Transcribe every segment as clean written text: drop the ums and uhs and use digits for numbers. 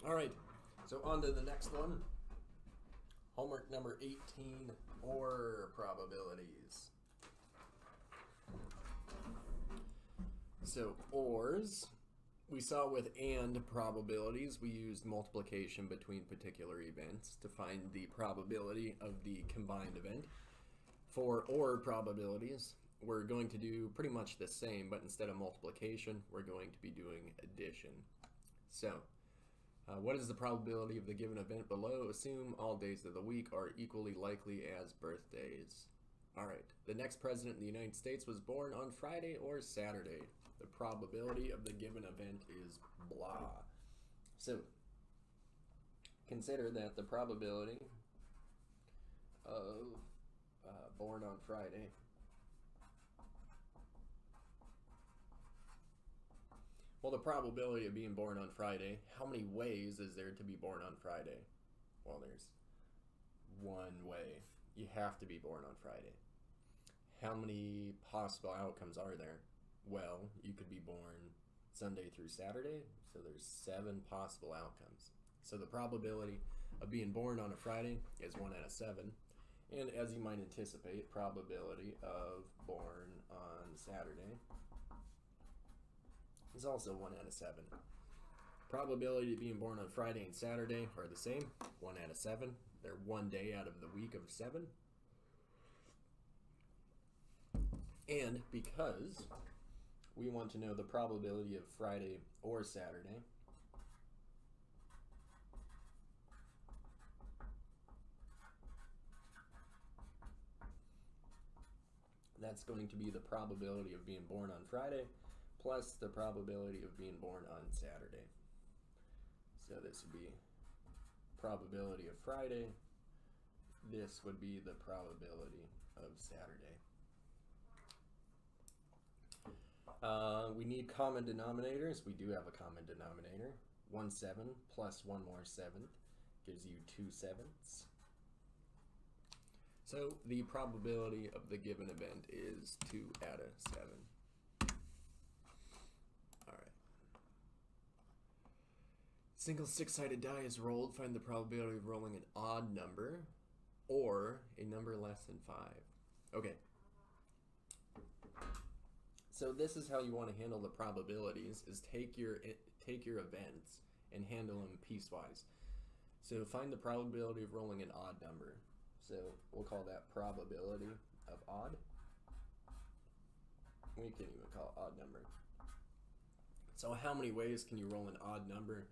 All right, so on to the next one. Homework number 18, OR probabilities. So ORs, we saw with AND probabilities, we used multiplication between particular events to find the probability of the combined event. For OR probabilities, we're going to do pretty much the same, but instead of multiplication, we're going to be doing addition. So, what is the probability of the given event below? Assume all days of the week are equally likely as birthdays. All right, the next president of the United States was born on Friday or Saturday. The probability of the given event is blah. So, consider that the probability of born on Friday well, the probability of being born on Friday, how many ways is there to be born on Friday? Well, there's one way. You have to be born on Friday. How many possible outcomes are there? Well, you could be born Sunday through Saturday, so there's 7 possible outcomes. So the probability of being born on a Friday is 1 out of 7. And as you might anticipate, probability of born on Saturday is also 1 out of 7. Probability of being born on Friday and Saturday are the same, 1 out of 7. They're 1 day out of the week of 7. And because we want to know the probability of Friday or Saturday, that's going to be the probability of being born on Friday plus the probability of being born on Saturday. So this would be probability of Friday. This would be the probability of Saturday. We need common denominators. We do have a common denominator. 1 7 plus 1 more 7 gives you 2 sevenths. So the probability of the given event is 2 out of 7. All right. Single 6-sided die is rolled. Find the probability of rolling an odd number or a number less than 5. Okay. So this is how you want to handle the probabilities: is take your events and handle them piecewise. So find the probability of rolling an odd number. So we'll call that probability of odd. We can even call it odd number. So how many ways can you roll an odd number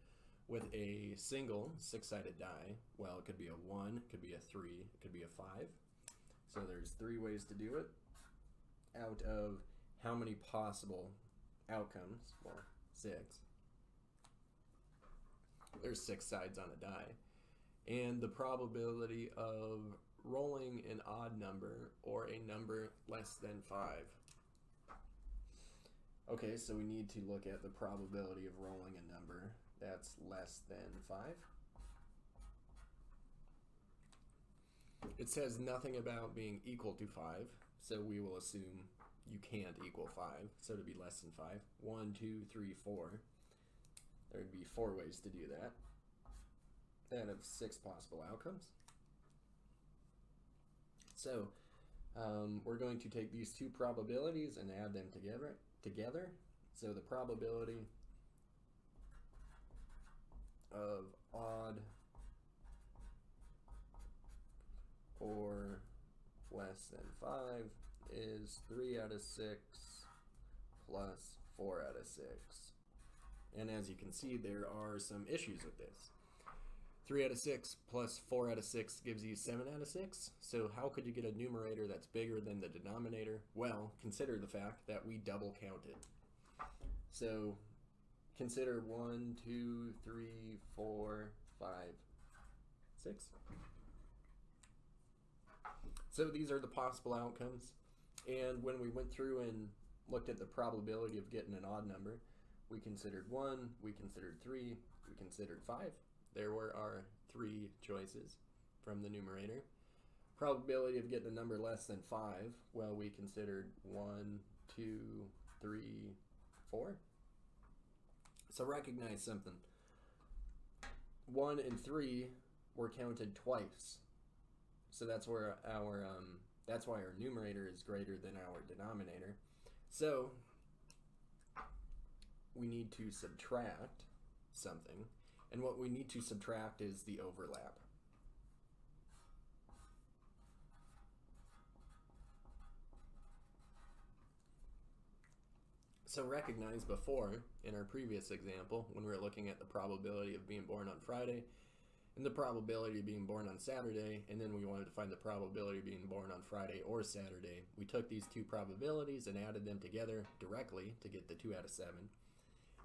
with a single 6-sided die? Well, it could be a 1, it could be a 3, it could be a 5. So there's 3 ways to do it out of how many possible outcomes? Well, 6. There's 6 sides on a die. And the probability of rolling an odd number or a number less than 5. Okay, so we need to look at the probability of rolling a number that's less than 5. It says nothing about being equal to 5, so we will assume you can't equal 5, so to be less than 5. 1, 2, 3, 4. There would be 4 ways to do that out of 6 possible outcomes. So we're going to take these 2 probabilities and add them together. So the probability of odd or less than 5 is 3 out of 6 plus 4 out of 6. And as you can see, there are some issues with this. 3 out of 6 plus 4 out of 6 gives you 7 out of 6. So how could you get a numerator that's bigger than the denominator? Well, consider the fact that we double counted. So consider 1, 2, 3, 4, 5, 6. So these are the possible outcomes. And when we went through and looked at the probability of getting an odd number, we considered 1, we considered 3, we considered 5. There were our 3 choices from the numerator. Probability of getting a number less than 5, well, we considered 1, 2, 3, 4. So recognize something. 1 and 3 were counted twice. So that's where that's why our numerator is greater than our denominator. So we need to subtract something, and what we need to subtract is the overlap. So recognize before, in our previous example, when we were looking at the probability of being born on Friday and the probability of being born on Saturday, and then we wanted to find the probability of being born on Friday or Saturday, we took these two probabilities and added them together directly to get the 2 out of 7.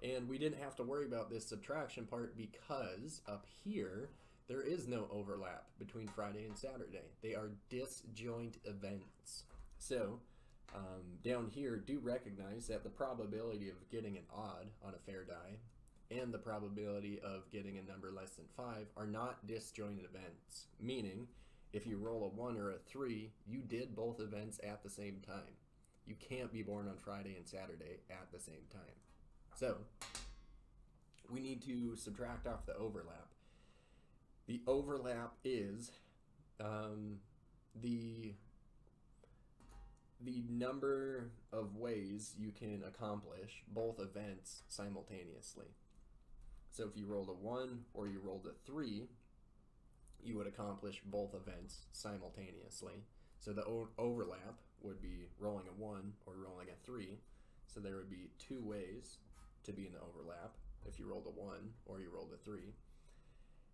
And we didn't have to worry about this subtraction part because up here, there is no overlap between Friday and Saturday. They are disjoint events. So down here, do recognize that the probability of getting an odd on a fair die and the probability of getting a number less than 5 are not disjoint events, meaning if you roll a 1 or a 3, you did both events at the same time. You can't be born on Friday and Saturday at the same time. So we need to subtract off the overlap. The overlap is the number of ways you can accomplish both events simultaneously. So if you rolled a 1 or you rolled a 3, you would accomplish both events simultaneously. So the overlap would be rolling a 1 or rolling a 3. So there would be 2 ways to be in the overlap if you rolled a 1 or you rolled a 3.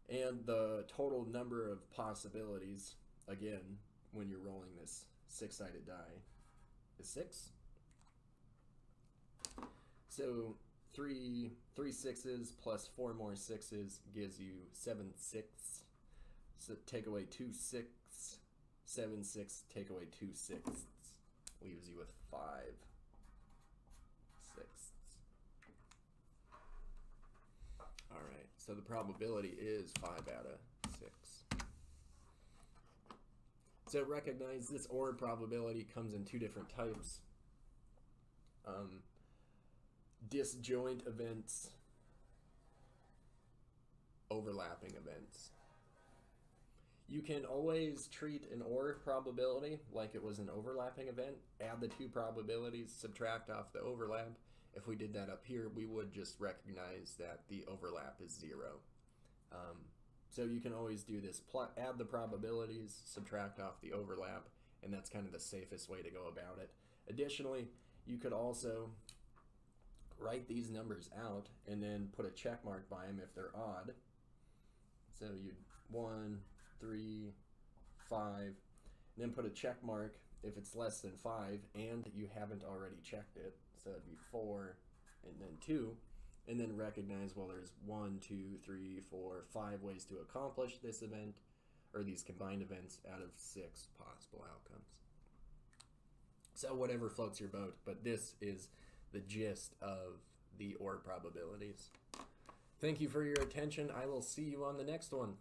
And the total number of possibilities, again, when you're rolling this 6-sided die, is 6. So 3 6s plus 4 more 6s gives you 7 6. So take away 2 6, 7 6, take away 2 6ths, leaves you with 5 6ths. All right, so the probability is 5 out of 6. So recognize this OR probability comes in 2 different types. Disjoint events, overlapping events. You can always treat an OR probability like it was an overlapping event, add the 2 probabilities, subtract off the overlap. If we did that up here, we would just recognize that the overlap is 0. So you can always do this, add the probabilities, subtract off the overlap, and that's kind of the safest way to go about it. Additionally, you could also write these numbers out and then put a check mark by them if they're odd. So you'd 1, 3, 5, and then put a check mark if it's less than 5 and you haven't already checked it. So it'd be 4 and then 2. And then recognize, well, there's 1, 2, 3, 4, 5 ways to accomplish this event, or these combined events, out of 6 possible outcomes. So whatever floats your boat, but this is the gist of the OR probabilities. Thank you for your attention. I will see you on the next one.